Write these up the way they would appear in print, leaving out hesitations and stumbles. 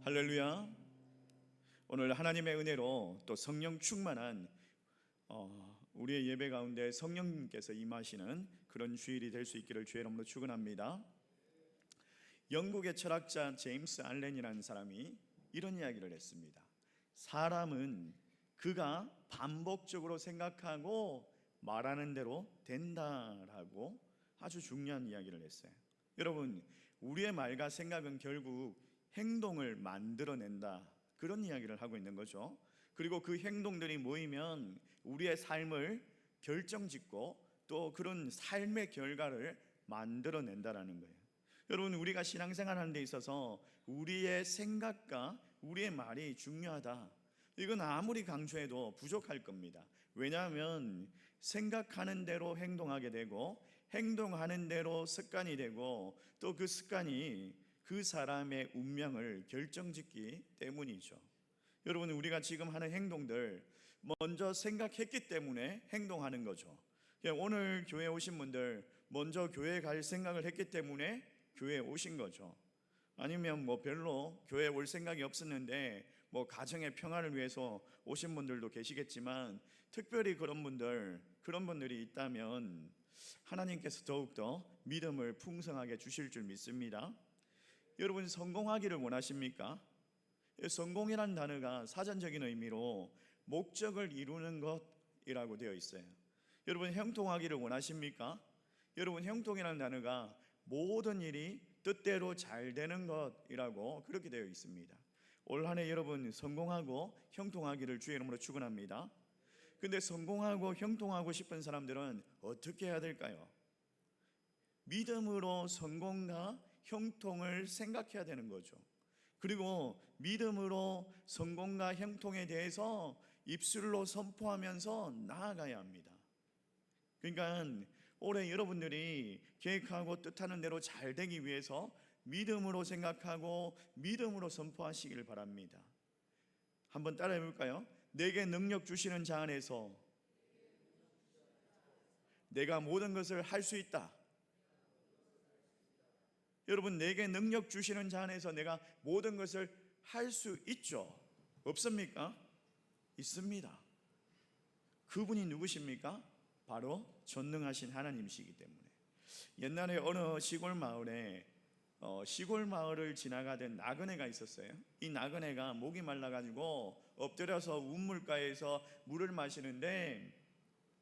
할렐루야. 오늘 하나님의 은혜로 또 성령 충만한 우리의 예배 가운데 성령님께서 임하시는 그런 주일이 될 수 있기를 주의 이름으로 축원합니다. 영국의 철학자 제임스 알렌이라는 사람이 이런 이야기를 했습니다. 사람은 그가 반복적으로 생각하고 말하는 대로 된다라고 아주 중요한 이야기를 했어요. 여러분, 우리의 말과 생각은 결국 행동을 만들어낸다, 그런 이야기를 하고 있는 거죠. 그리고 그 행동들이 모이면 우리의 삶을 결정짓고 또 그런 삶의 결과를 만들어낸다라는 거예요. 여러분, 우리가 신앙생활 하는 데 있어서 우리의 생각과 우리의 말이 중요하다, 이건 아무리 강조해도 부족할 겁니다. 왜냐하면 생각하는 대로 행동하게 되고 행동하는 대로 습관이 되고 또 그 습관이 그 사람의 운명을 결정짓기 때문이죠. 여러분, 우리가 지금 하는 행동들 먼저 생각했기 때문에 행동하는 거죠. 오늘 교회에 오신 분들 먼저 교회에 갈 생각을 했기 때문에 교회에 오신 거죠. 아니면 별로 교회에 올 생각이 없었는데 가정의 평화를 위해서 오신 분들도 계시겠지만, 특별히 그런 분들이 있다면 하나님께서 더욱더 믿음을 풍성하게 주실 줄 믿습니다. 여러분, 성공하기를 원하십니까? 성공이라는 단어가 사전적인 의미로 목적을 이루는 것이라고 되어 있어요. 여러분, 형통하기를 원하십니까? 여러분, 형통이라는 단어가 모든 일이 뜻대로 잘 되는 것이라고 그렇게 되어 있습니다. 올 한 해 여러분 성공하고 형통하기를 주의 이름으로 축원합니다. 근데 성공하고 형통하고 싶은 사람들은 어떻게 해야 될까요? 믿음으로 성공과 형통을 생각해야 되는 거죠. 그리고 믿음으로 성공과 형통에 대해서 입술로 선포하면서 나아가야 합니다. 그러니까 올해 여러분들이 계획하고 뜻하는 대로 잘 되기 위해서 믿음으로 생각하고 믿음으로 선포하시길 바랍니다. 한번 따라해 볼까요? 내게 능력 주시는 자 안에서 내가 모든 것을 할 수 있다. 여러분, 내게 능력 주시는 자 안에서 내가 모든 것을 할 수 있죠? 없습니까? 있습니다. 그분이 누구십니까? 바로 전능하신 하나님이시기 때문에. 옛날에 어느 시골 마을을 지나가던 나그네가 있었어요. 이 나그네가 목이 말라가지고 엎드려서 우물가에서 물을 마시는데,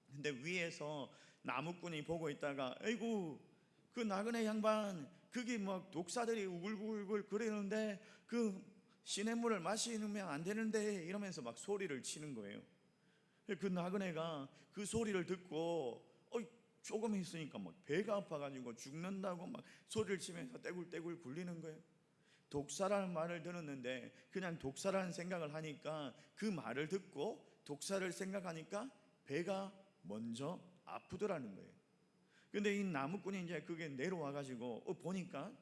근데 위에서 나무꾼이 보고 있다가 아이고, 그 나그네 양반 거기 독사들이 우글우글 거리는데 그 시냇물을 마시면 안 되는데, 이러면서 소리를 치는 거예요. 그 나그네가 그 소리를 듣고 조금 있으니까 배가 아파가지고 죽는다고 소리를 치면서 떼굴떼굴 굴리는 거예요. 독사라는 말을 들었는데 그냥 독사라는 생각을 하니까, 그 말을 듣고 독사를 생각하니까 배가 먼저 아프더라는 거예요. 근데 이 나무꾼이 이제 그게 내려와가지고 보니까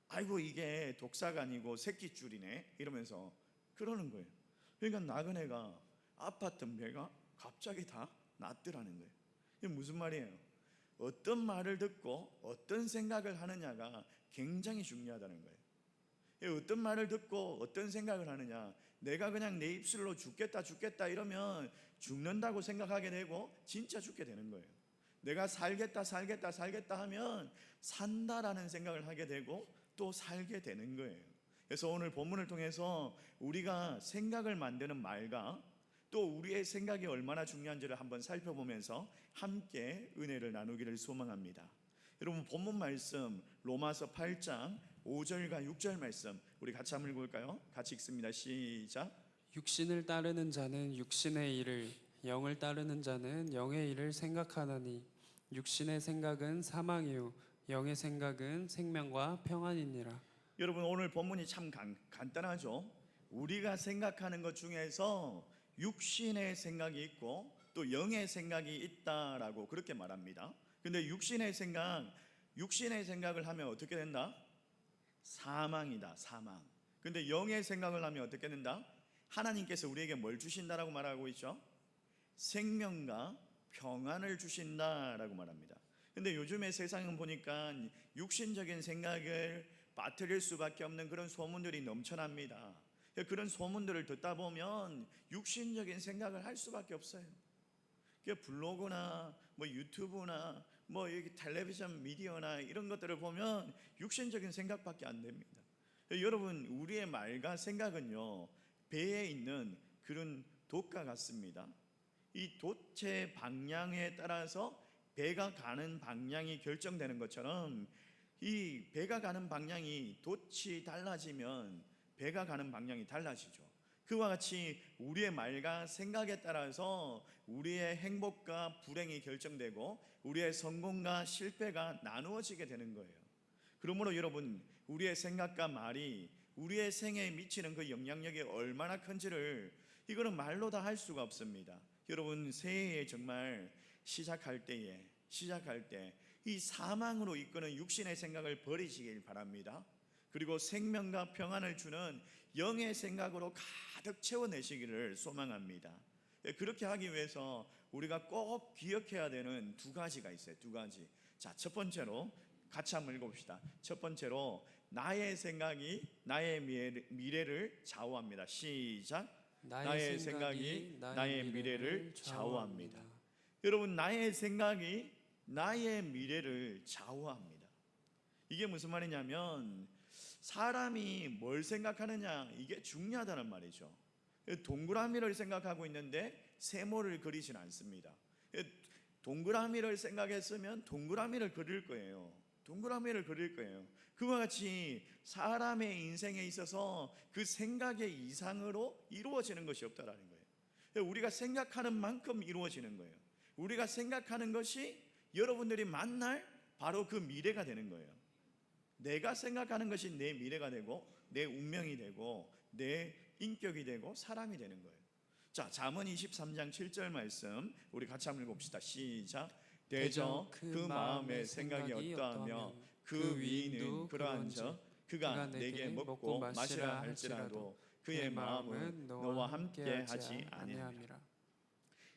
아이고, 이게 독사가 아니고 새끼줄이네, 이러면서 그러는 거예요. 그러니까 나그네가 아팠던 배가 갑자기 다 낫더라는 거예요. 이게 무슨 말이에요? 어떤 말을 듣고 어떤 생각을 하느냐가 굉장히 중요하다는 거예요. 어떤 말을 듣고 어떤 생각을 하느냐, 내가 그냥 내 입술로 죽겠다 이러면 죽는다고 생각하게 되고 진짜 죽게 되는 거예요. 내가 살겠다 하면 산다라는 생각을 하게 되고 또 살게 되는 거예요. 그래서 오늘 본문을 통해서 우리가 생각을 만드는 말과 또 우리의 생각이 얼마나 중요한지를 한번 살펴보면서 함께 은혜를 나누기를 소망합니다. 여러분, 본문 말씀 로마서 8장 5절과 6절 말씀 우리 같이 한번 읽어볼까요? 같이 읽습니다. 시작. 육신을 따르는 자는 육신의 일을, 영을 따르는 자는 영의 일을 생각하나니 육신의 생각은 사망이요 영의 생각은 생명과 평안이니라. 여러분, 오늘 본문이 참 간단하죠. 우리가 생각하는 것 중에서 육신의 생각이 있고 또 영의 생각이 있다라고 그렇게 말합니다. 근데 육신의 생각을 하면 어떻게 된다? 사망이다, 사망. 근데 영의 생각을 하면 어떻게 된다? 하나님께서 우리에게 뭘 주신다라고 말하고 있죠? 생명과 평안을 주신다라고 말합니다. 근데 요즘의 세상은 보니까 육신적인 생각을 빠뜨릴 수밖에 없는 그런 소문들이 넘쳐납니다. 그런 소문들을 듣다 보면 육신적인 생각을 할 수밖에 없어요. 블로그나 뭐 유튜브나 뭐 여기 텔레비전 미디어나 이런 것들을 보면 육신적인 생각밖에 안 됩니다. 여러분, 우리의 말과 생각은요, 배에 있는 그런 돛과 같습니다. 이 돛의 방향에 따라서 배가 가는 방향이 결정되는 것처럼 이 배가 가는 방향이 돛이 달라지면 배가 가는 방향이 달라지죠. 그와 같이 우리의 말과 생각에 따라서 우리의 행복과 불행이 결정되고 우리의 성공과 실패가 나누어지게 되는 거예요. 그러므로 여러분, 우리의 생각과 말이 우리의 생애에 미치는 그 영향력이 얼마나 큰지를 이거는 말로 다 할 수가 없습니다. 여러분, 새해에 정말 시작할 때 이 사망으로 이끄는 육신의 생각을 버리시길 바랍니다. 그리고 생명과 평안을 주는 영의 생각으로 가득 채워내시기를 소망합니다. 그렇게 하기 위해서 우리가 꼭 기억해야 되는 두 가지가 있어요. 두 가지. 자, 첫 번째로 같이 한번 읽어봅시다. 첫 번째로 나의 생각이 나의 미래를 좌우합니다. 시작. 나의 생각이 나의 미래를 좌우합니다. 여러분, 나의 생각이 나의 미래를 좌우합니다. 이게 무슨 말이냐면 사람이 뭘 생각하느냐, 이게 중요하다는 말이죠. 동그라미를 생각하고 있는데 세모를 그리진 않습니다. 동그라미를 생각했으면 동그라미를 그릴 거예요. 동그라미를 그릴 거예요. 그와 같이 사람의 인생에 있어서 그 생각의 이상으로 이루어지는 것이 없다라는 거예요. 우리가 생각하는 만큼 이루어지는 거예요. 우리가 생각하는 것이 여러분들이 만날 바로 그 미래가 되는 거예요. 내가 생각하는 것이 내 미래가 되고 내 운명이 되고 내 인격이 되고 사람이 되는 거예요. 자, 잠언 23장 7절 말씀 우리 같이 한번 읽어봅시다. 시작. 대저 그 마음의 생각이 어떠하며 그 위인은 그러한즉 그가 내게 먹고 마시라 할지라도 그의 마음은 너와 함께 하지 아니함이라.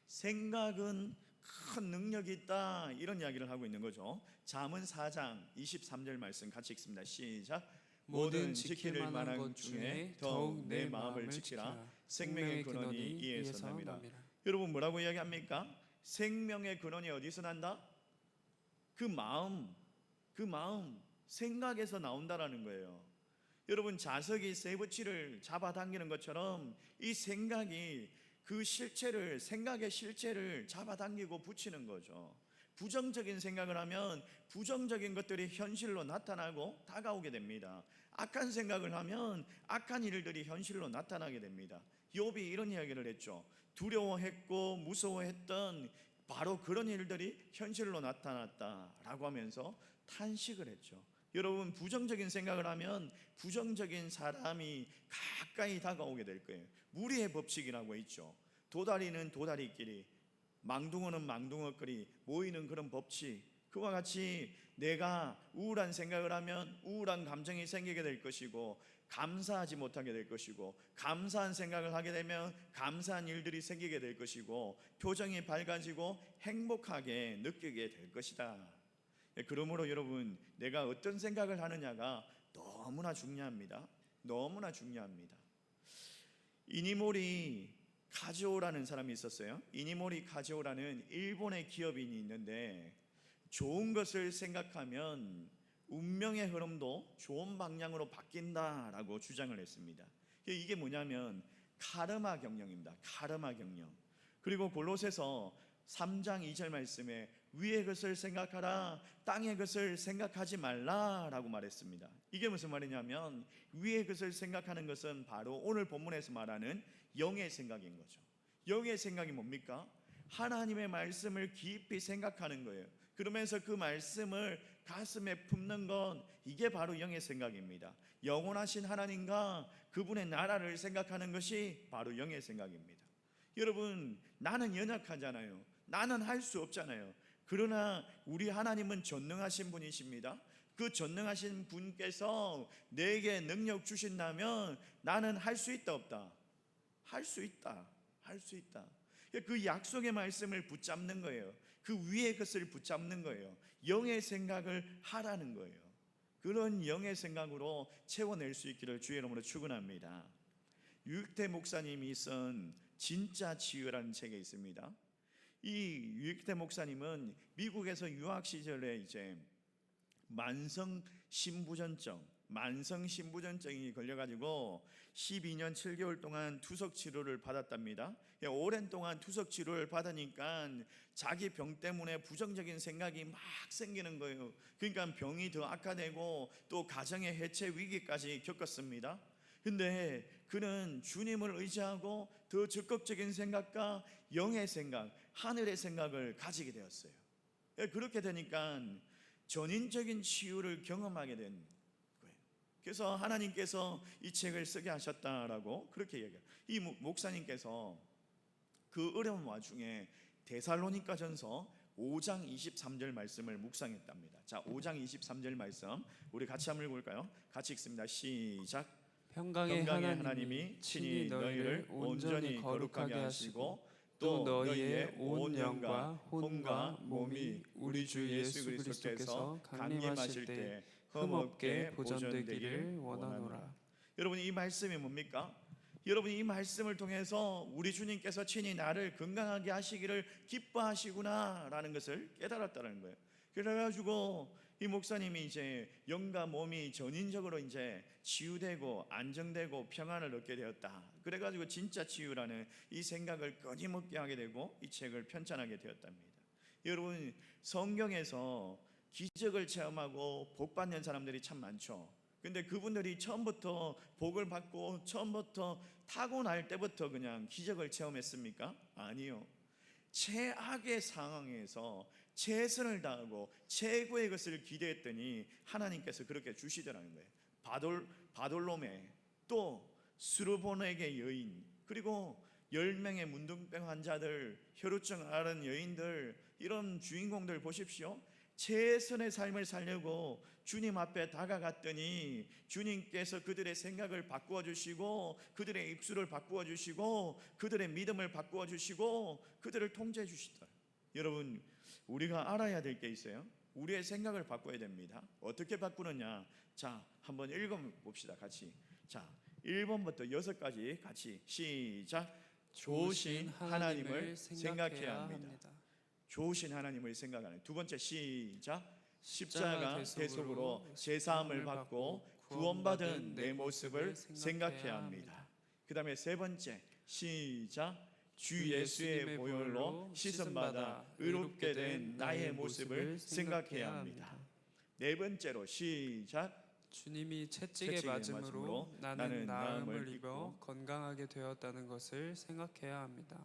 생각은 큰 능력이 있다, 이런 이야기를 하고 있는 거죠. 잠언 4장 23절 말씀 같이 읽습니다. 시작. 모든 지킬 만한 것 중에 더욱 내 마음을 지키라. 생명의 근원이 이에서 납니다. 여러분, 뭐라고 이야기합니까? 생명의 근원이 어디서 난다? 그 마음, 생각에서 나온다라는 거예요. 여러분, 자석이 쇠붙이를 잡아당기는 것처럼 이 생각이 그 실체를, 생각의 실체를 잡아당기고 붙이는 거죠. 부정적인 생각을 하면 부정적인 것들이 현실로 나타나고 다가오게 됩니다. 악한 생각을 하면 악한 일들이 현실로 나타나게 됩니다. 욥이 이런 이야기를 했죠. 두려워했고 무서워했던 바로 그런 일들이 현실로 나타났다라고 하면서 탄식을 했죠. 여러분, 부정적인 생각을 하면 부정적인 사람이 가까이 다가오게 될 거예요. 무리의 법칙이라고 있죠. 도다리는 도다리끼리, 망둥어는 망둥어끼리 모이는 그런 법칙. 그와 같이 내가 우울한 생각을 하면 우울한 감정이 생기게 될 것이고 감사하지 못하게 될 것이고 감사한 생각을 하게 되면 감사한 일들이 생기게 될 것이고 표정이 밝아지고 행복하게 느끼게 될 것이다. 그러므로 여러분, 내가 어떤 생각을 하느냐가 너무나 중요합니다. 너무나 중요합니다. 이니모리 카즈오라는 사람이 있었어요. 이니모리 카즈오라는 일본의 기업인이 있는데 좋은 것을 생각하면 운명의 흐름도 좋은 방향으로 바뀐다라고 주장을 했습니다. 이게 뭐냐면 카르마 경영입니다. 카르마 경영. 그리고 골로새서 3장 2절 말씀에 위의 것을 생각하라 땅의 것을 생각하지 말라라고 말했습니다. 이게 무슨 말이냐면 위의 것을 생각하는 것은 바로 오늘 본문에서 말하는 영의 생각인 거죠. 영의 생각이 뭡니까? 하나님의 말씀을 깊이 생각하는 거예요. 그러면서 그 말씀을 가슴에 품는 건 이게 바로 영의 생각입니다. 영원하신 하나님과 그분의 나라를 생각하는 것이 바로 영의 생각입니다. 여러분, 나는 연약하잖아요. 나는 할 수 없잖아요. 그러나 우리 하나님은 전능하신 분이십니다. 그 전능하신 분께서 내게 능력 주신다면 나는 할 수 있다 없다? 할 수 있다. 할 수 있다. 그 약속의 말씀을 붙잡는 거예요. 그 위의 것을 붙잡는 거예요. 영의 생각을 하라는 거예요. 그 그런 영의 생각으로 채워낼 수 있기를 주의 이름으로 축원합니다. 유익태 목사님이 쓴 진짜 치유라는 책이 있습니다. 이 유익태 목사님은 미국에서 유학 시절에 이제 만성 신부전증이 걸려가지고 12년 7개월 동안 투석 치료를 받았답니다. 오랜 동안 투석 치료를 받으니까 자기 병 때문에 부정적인 생각이 막 생기는 거예요. 그러니까 병이 더 악화되고 또 가정의 해체 위기까지 겪었습니다. 근데 그는 주님을 의지하고 더 적극적인 생각과 영의 생각, 하늘의 생각을 가지게 되었어요. 그렇게 되니까 전인적인 치유를 경험하게 된 거예요. 그래서 하나님께서 이 책을 쓰게 하셨다라고 그렇게 얘기해요. 이 목사님께서 그 어려운 와중에 데살로니가전서 5장 23절 말씀을 묵상했답니다. 자, 5장 23절 말씀 우리 같이 한번 읽을까요? 같이 읽습니다. 시작. 평강의 하나님이 친히 너희를 온전히 거룩하게 하시고 또 너희의 온 영과 혼과 몸이 우리 주 예수 그리스도께서 강림하실 때 흠없게 보존되기를 원하노라. 여러분, 이 말씀이 뭡니까? 여러분, 이 말씀을 통해서 우리 주님께서 친히 나를 건강하게 하시기를 기뻐하시구나 라는 것을 깨달았다는 거예요. 그래가지고 이 목사님이 이제 영과 몸이 전인적으로 이제 치유되고 안정되고 평안을 얻게 되었다. 그래가지고 진짜 치유라는 이 생각을 끊임없게 하게 되고 이 책을 편찬하게 되었답니다. 여러분, 성경에서 기적을 체험하고 복 받는 사람들이 참 많죠. 근데 그분들이 처음부터 복을 받고 처음부터 타고날 때부터 그냥 기적을 체험했습니까? 아니요. 최악의 상황에서 최선을 다하고 최고의 것을 기대했더니 하나님께서 그렇게 주시더라는 거예요. 바돌로메, 또 수르보네게 여인, 그리고 10명의 문둥병 환자들, 혈우증 앓은 여인들, 이런 주인공들 보십시오. 최선의 삶을 살려고 주님 앞에 다가갔더니 주님께서 그들의 생각을 바꾸어 주시고 그들의 입술을 바꾸어 주시고 그들의 믿음을 바꾸어 주시고 그들을 통제해 주시더라. 여러분, 우리가 알아야 될 게 있어요. 우리의 생각을 바꿔야 됩니다. 어떻게 바꾸느냐? 자, 한번 읽어봅시다. 같이. 자, 1번부터 6까지 같이 시작. 좋으신 하나님을 생각해야 합니다. 좋으신 하나님을 생각하는. 두 번째 시작. 십자가 대속으로 제사함을 받고 구원받은 내 모습을 생각해야 합니다. 그 다음에 세 번째 시작. 주 예수의 보혈로 씻음받아 의롭게 된 나의 모습을 생각해야 합니다. 네 번째로 시작. 주님이 채찍에 맞음으로 나는 나음을 입어 건강하게 되었다는 것을 생각해야 합니다.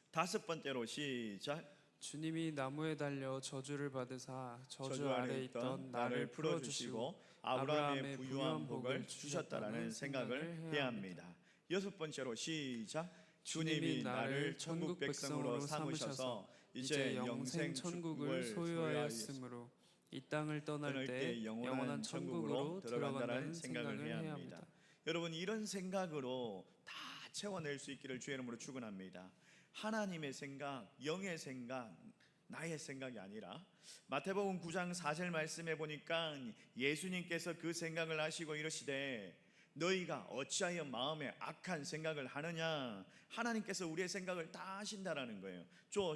다섯 번째로 시작. 주님이 나무에 달려 저주를 받으사 저주 아래 있던 나를 풀어주시고 아브라함의 부유한 복을 주셨다라는 생각을 해야 합니다. 여섯 번째로 시작. 주님이 나를 천국 백성으로 삼으셔서 이제 영생 천국을 소유하였으므로 이 땅을 떠날 때 영원한 천국으로 들어간다는 생각을 해야 합니다. 여러분, 이런 생각으로 다 채워낼 수 있기를 주의 이름으로 축원합니다. 하나님의 생각, 영의 생각, 나의 생각이 아니라 마태복음 9장 4절 말씀에 보니까 예수님께서 그 생각을 하시고 이르시되 너희가 어찌하여 마음에 악한 생각을 하느냐. 하나님께서 우리의 생각을 다 하신다라는 거예요.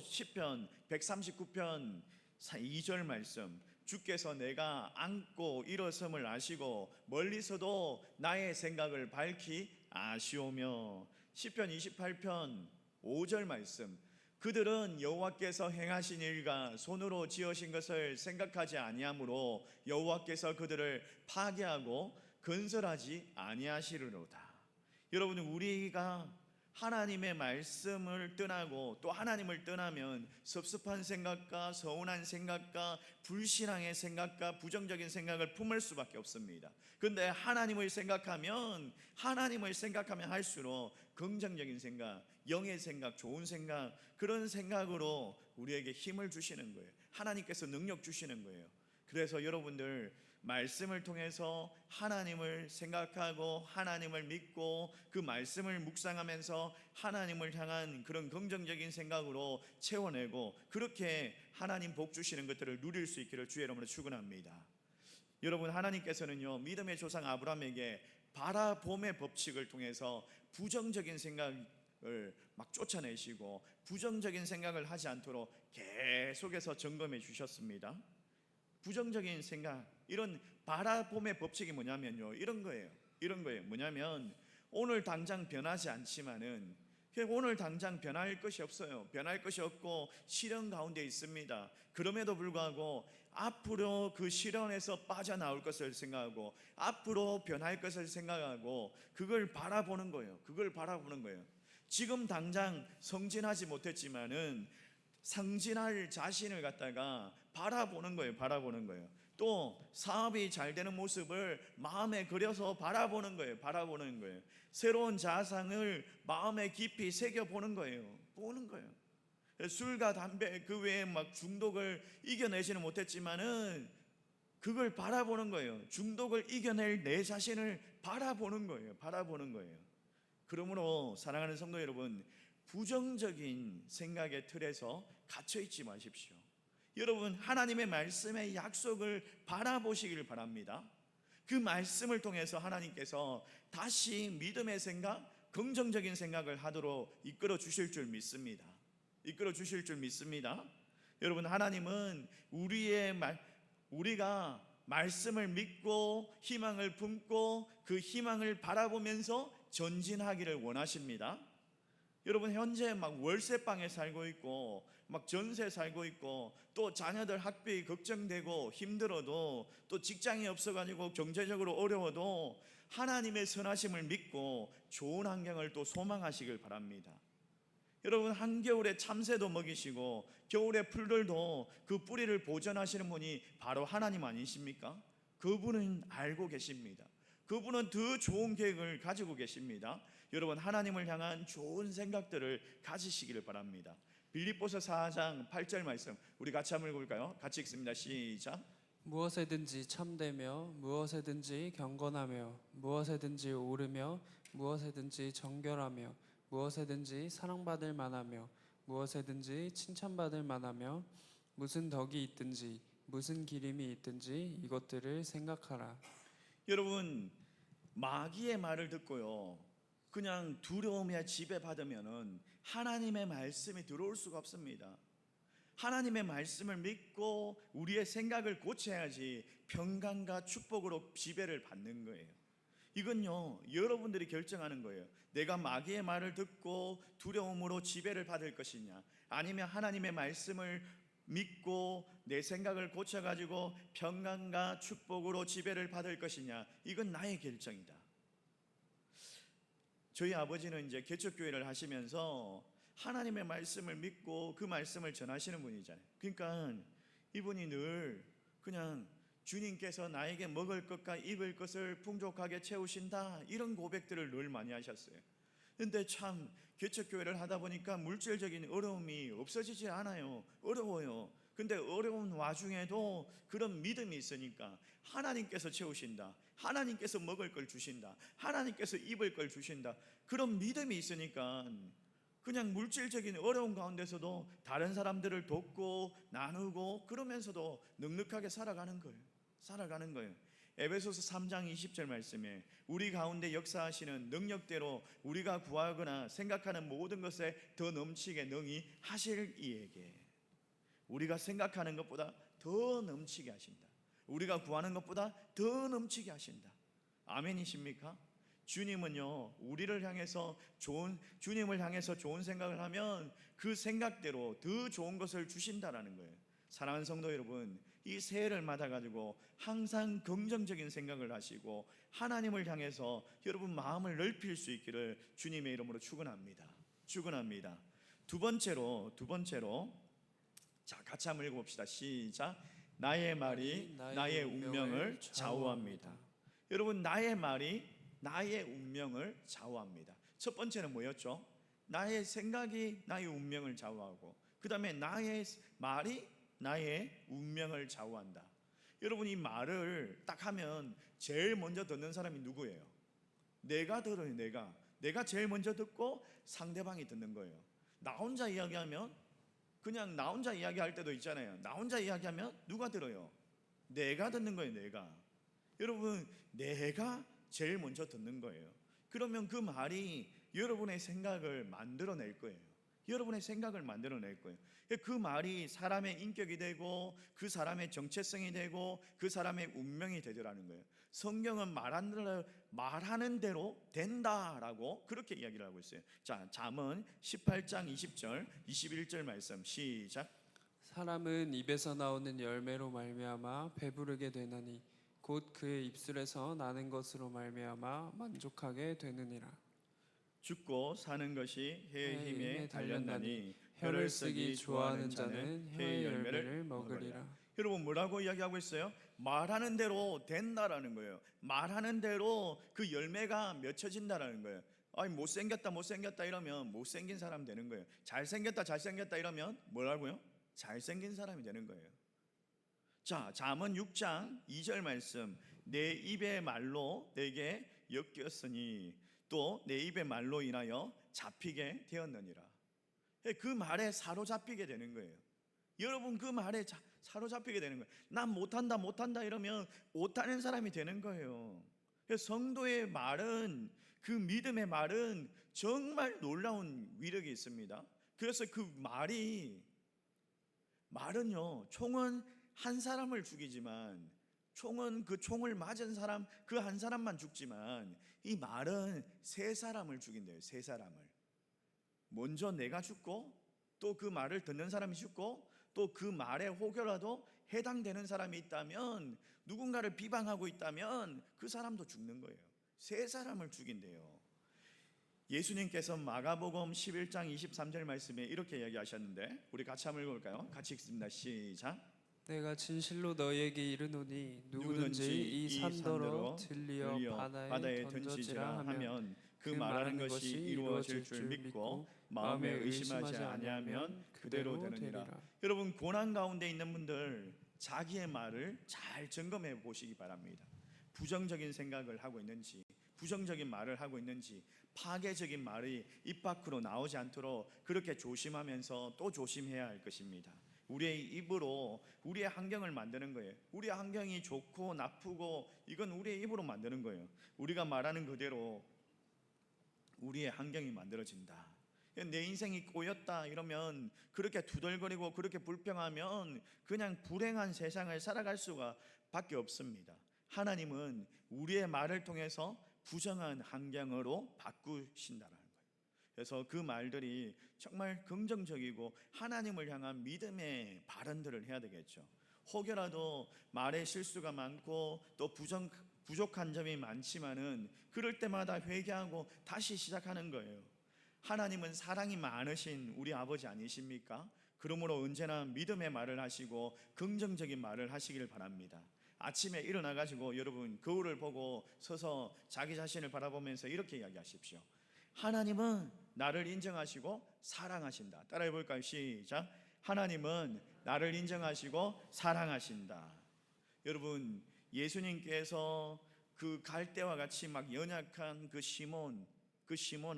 시편 139편 2절 말씀. 주께서 내가 앉고 일어섬을 아시고 멀리서도 나의 생각을 밝히 아시오며. 시편 28편 5절 말씀. 그들은 여호와께서 행하신 일과 손으로 지으신 것을 생각하지 아니하므로 여호와께서 그들을 파괴하고 건설하지 아니하시리로다. 여러분, 우리가 하나님의 말씀을 떠나고 또 하나님을 떠나면 섭섭한 생각과 서운한 생각과 불신앙의 생각과 부정적인 생각을 품을 수밖에 없습니다. 그런데 하나님을 생각하면 할수록 긍정적인 생각, 영의 생각, 좋은 생각, 그런 생각으로 우리에게 힘을 주시는 거예요. 하나님께서 능력 주시는 거예요. 그래서 여러분들 말씀을 통해서 하나님을 생각하고 하나님을 믿고 그 말씀을 묵상하면서 하나님을 향한 그런 긍정적인 생각으로 채워내고 그렇게 하나님 복 주시는 것들을 누릴 수 있기를 주의 이름으로 축원합니다. 여러분, 하나님께서는요 믿음의 조상 아브라함에게 바라봄의 법칙을 통해서 부정적인 생각을 막 쫓아내시고 부정적인 생각을 하지 않도록 계속해서 점검해 주셨습니다. 부정적인 생각, 이런 바라봄의 법칙이 뭐냐면요 이런 거예요. 뭐냐면 오늘 당장 변하지 않지만은 오늘 당장 변할 것이 없어요. 변할 것이 없고 시련 가운데 있습니다. 그럼에도 불구하고 앞으로 그 시련에서 빠져나올 것을 생각하고 앞으로 변할 것을 생각하고 그걸 바라보는 거예요. 지금 당장 성진하지 못했지만은 상진할 자신을 갖다가 바라보는 거예요. 또 사업이 잘 되는 모습을 마음에 그려서 바라보는 거예요. 새로운 자상을 마음에 깊이 새겨보는 거예요. 술과 담배 그 외에 막 중독을 이겨내지는 못했지만은 그걸 바라보는 거예요. 중독을 이겨낼 내 자신을 바라보는 거예요. 그러므로 사랑하는 성도 여러분, 부정적인 생각의 틀에서 갇혀 있지 마십시오. 여러분, 하나님의 말씀의 약속을 바라보시길 바랍니다. 그 말씀을 통해서 하나님께서 다시 믿음의 생각, 긍정적인 생각을 하도록 이끌어 주실 줄 믿습니다. 여러분, 하나님은 우리가 말씀을 믿고 희망을 품고 그 희망을 바라보면서 전진하기를 원하십니다. 여러분, 현재 막 월세방에 살고 있고 막 전세 살고 있고 또 자녀들 학비 걱정되고 힘들어도 또 직장이 없어가지고 경제적으로 어려워도 하나님의 선하심을 믿고 좋은 환경을 또 소망하시길 바랍니다. 여러분, 한겨울에 참새도 먹이시고 겨울에 풀들도 그 뿌리를 보존하시는 분이 바로 하나님 아니십니까? 그분은 알고 계십니다. 그분은 더 좋은 계획을 가지고 계십니다. 여러분, 하나님을 향한 좋은 생각들을 가지시기를 바랍니다. 빌립보서 4장 8절 말씀 우리 같이 한번 읽어볼까요? 같이 읽습니다. 시작. 무엇에든지 참되며 무엇에든지 경건하며 무엇에든지 옳으며 무엇에든지 정결하며 무엇에든지 사랑받을 만하며 무엇에든지 칭찬받을 만하며 무슨 덕이 있든지 무슨 기림이 있든지 이것들을 생각하라. 여러분, 마귀의 말을 듣고요 그냥 두려움에 지배받으면은 하나님의 말씀이 들어올 수가 없습니다. 하나님의 말씀을 믿고 우리의 생각을 고쳐야지 평강과 축복으로 지배를 받는 거예요. 이건요 여러분들이 결정하는 거예요. 내가 마귀의 말을 듣고 두려움으로 지배를 받을 것이냐, 아니면 하나님의 말씀을 믿고 내 생각을 고쳐가지고 평강과 축복으로 지배를 받을 것이냐, 이건 나의 결정이다. 저희 아버지는 이제 개척교회를 하시면서 하나님의 말씀을 믿고 그 말씀을 전하시는 분이잖아요. 그러니까 이분이 늘 그냥 주님께서 나에게 먹을 것과 입을 것을 풍족하게 채우신다, 이런 고백들을 늘 많이 하셨어요. 근데 참 개척교회를 하다 보니까 물질적인 어려움이 없어지지 않아요. 어려워요. 근데 어려운 와중에도 그런 믿음이 있으니까 하나님께서 채우신다, 하나님께서 먹을 걸 주신다, 하나님께서 입을 걸 주신다, 그런 믿음이 있으니까 그냥 물질적인 어려운 가운데서도 다른 사람들을 돕고 나누고 그러면서도 넉넉하게 살아가는 거예요. 에베소서 3장 20절 말씀에 우리 가운데 역사하시는 능력대로 우리가 구하거나 생각하는 모든 것에 더 넘치게 능히 하실 이에게, 우리가 생각하는 것보다 더 넘치게 하신다. 우리가 구하는 것보다 더 넘치게 하신다. 아멘이십니까? 주님은요 주님을 향해서 좋은 생각을 하면 그 생각대로 더 좋은 것을 주신다라는 거예요. 사랑하는 성도 여러분, 이 새해를 맞아가지고 항상 긍정적인 생각을 하시고 하나님을 향해서 여러분 마음을 넓힐 수 있기를 주님의 이름으로 축원합니다. 두 번째로 자, 같이 한번 읽어봅시다. 시작. 나의 말이 나의 운명을 좌우합니다. 여러분, 나의 말이 나의 운명을 좌우합니다. 첫 번째는 뭐였죠? 나의 생각이 나의 운명을 좌우하고, 그 다음에 나의 말이 나의 운명을 좌우한다. 여러분, 이 말을 딱 하면 제일 먼저 듣는 사람이 누구예요? 내가 들어요. 내가 제일 먼저 듣고 상대방이 듣는 거예요. 나 혼자 이야기하면 그냥 나 혼자 이야기할 때도 있잖아요. 나 혼자 이야기하면 누가 들어요? 내가 듣는 거예요. 여러분, 내가 제일 먼저 듣는 거예요. 그러면 그 말이 여러분의 생각을 만들어낼 거예요. 여러분의 생각을 만들어낼 거예요. 그 말이 사람의 인격이 되고 그 사람의 정체성이 되고 그 사람의 운명이 되더라는 거예요. 성경은 말하는 대로 된다라고 그렇게 이야기를 하고 있어요. 자, 잠언 18장 20절 21절 말씀 시작. 사람은 입에서 나오는 열매로 말미암아 배부르게 되나니 곧 그의 입술에서 나는 것으로 말미암아 만족하게 되느니라. 죽고 사는 것이 혀의 힘에 달렸나니 혀를 쓰기 좋아하는 자는 혀의 열매를 먹으리라. 여러분, 뭐라고 이야기하고 있어요? 말하는 대로 된다라는 거예요. 말하는 대로 그 열매가 맺혀진다라는 거예요. 아니, 못생겼다 이러면 못생긴 사람 되는 거예요. 잘생겼다 이러면 뭐라고요? 잘생긴 사람이 되는 거예요. 자, 잠언 6장 2절 말씀. 내 입의 말로 내게 엮였으니 또 내 입의 말로 인하여 잡히게 되었느니라. 그 말에 사로잡히게 되는 거예요. 여러분, 그 말에 사로잡히게 되는 거예요. 난 못한다 이러면 못하는 사람이 되는 거예요. 성도의 말은, 그 믿음의 말은 정말 놀라운 위력이 있습니다. 그래서 그 말은요, 총은 한 사람을 죽이지만, 총은 그 총을 맞은 사람 그 한 사람만 죽지만, 이 말은 세 사람을 죽인대요. 세 사람을. 먼저 내가 죽고, 또 그 말을 듣는 사람이 죽고, 또 그 말에 혹여라도 해당되는 사람이 있다면, 누군가를 비방하고 있다면 그 사람도 죽는 거예요. 세 사람을 죽인대요. 예수님께서 마가복음 11장 23절 말씀에 이렇게 이야기하셨는데, 우리 같이 한번 읽어볼까요? 같이 읽습니다. 시작. 내가 진실로 너희에게 이르노니 누구든지 이 산더러 들리어 바다에 던져지라 하면 그 말하는 것이 이루어질 줄 믿고 마음에 의심하지 아니하면 그대로 되느니라. 여러분, 고난 가운데 있는 분들, 자기의 말을 잘 점검해 보시기 바랍니다. 부정적인 생각을 하고 있는지, 부정적인 말을 하고 있는지, 파괴적인 말이 입 밖으로 나오지 않도록 그렇게 조심하면서 또 조심해야 할 것입니다. 우리의 입으로 우리의 환경을 만드는 거예요. 우리의 환경이 좋고 나쁘고 이건 우리의 입으로 만드는 거예요. 우리가 말하는 그대로 우리의 환경이 만들어진다. 내 인생이 꼬였다 이러면, 그렇게 투덜거리고 그렇게 불평하면 그냥 불행한 세상을 살아갈 수가 밖에 없습니다. 하나님은 우리의 말을 통해서 부정한 환경으로 바꾸신다라는 거예요. 그래서 그 말들이 정말 긍정적이고 하나님을 향한 믿음의 발언들을 해야 되겠죠. 혹여라도 말에 실수가 많고 또 부족한 점이 많지만은 그럴 때마다 회개하고 다시 시작하는 거예요. 하나님은 사랑이 많으신 우리 아버지 아니십니까? 그러므로 언제나 믿음의 말을 하시고 긍정적인 말을 하시기를 바랍니다. 아침에 일어나가지고 여러분, 거울을 보고 서서 자기 자신을 바라보면서 이렇게 이야기하십시오. 하나님은 나를 인정하시고 사랑하신다. 따라해 볼까요? 시작. 하나님은 나를 인정하시고 사랑하신다. 여러분, 예수님께서 그 갈대와 같이 막 연약한 그 시몬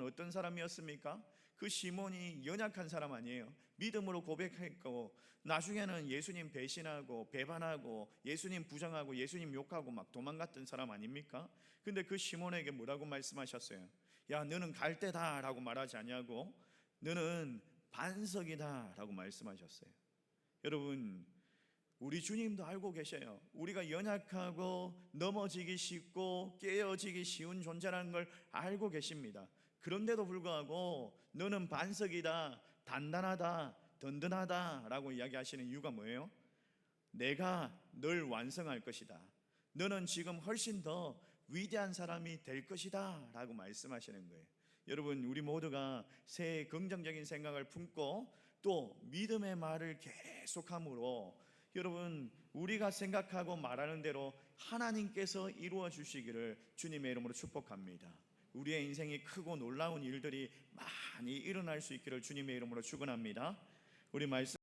어떤 사람이었습니까? 그 시몬이 연약한 사람 아니에요. 믿음으로 고백했고 나중에는 예수님 배신하고 배반하고 예수님 부정하고 예수님 욕하고 막 도망갔던 사람 아닙니까? 근데 그 시몬에게 뭐라고 말씀하셨어요? 야, 너는 갈대다 라고 말하지 아니하고 너는 반석이다 라고 말씀하셨어요. 여러분, 우리 주님도 알고 계셔요. 우리가 연약하고 넘어지기 쉽고 깨어지기 쉬운 존재라는 걸 알고 계십니다. 그런데도 불구하고 너는 반석이다, 단단하다, 든든하다 라고 이야기하시는 이유가 뭐예요? 내가 널 완성할 것이다. 너는 지금 훨씬 더 위대한 사람이 될 것이다 라고 말씀하시는 거예요. 여러분, 우리 모두가 새해 긍정적인 생각을 품고 또 믿음의 말을 계속함으로 여러분, 우리가 생각하고 말하는 대로 하나님께서 이루어 주시기를 주님의 이름으로 축복합니다. 우리의 인생이 크고 놀라운 일들이 많이 일어날 수 있기를 주님의 이름으로 축원합니다. 우리 말씀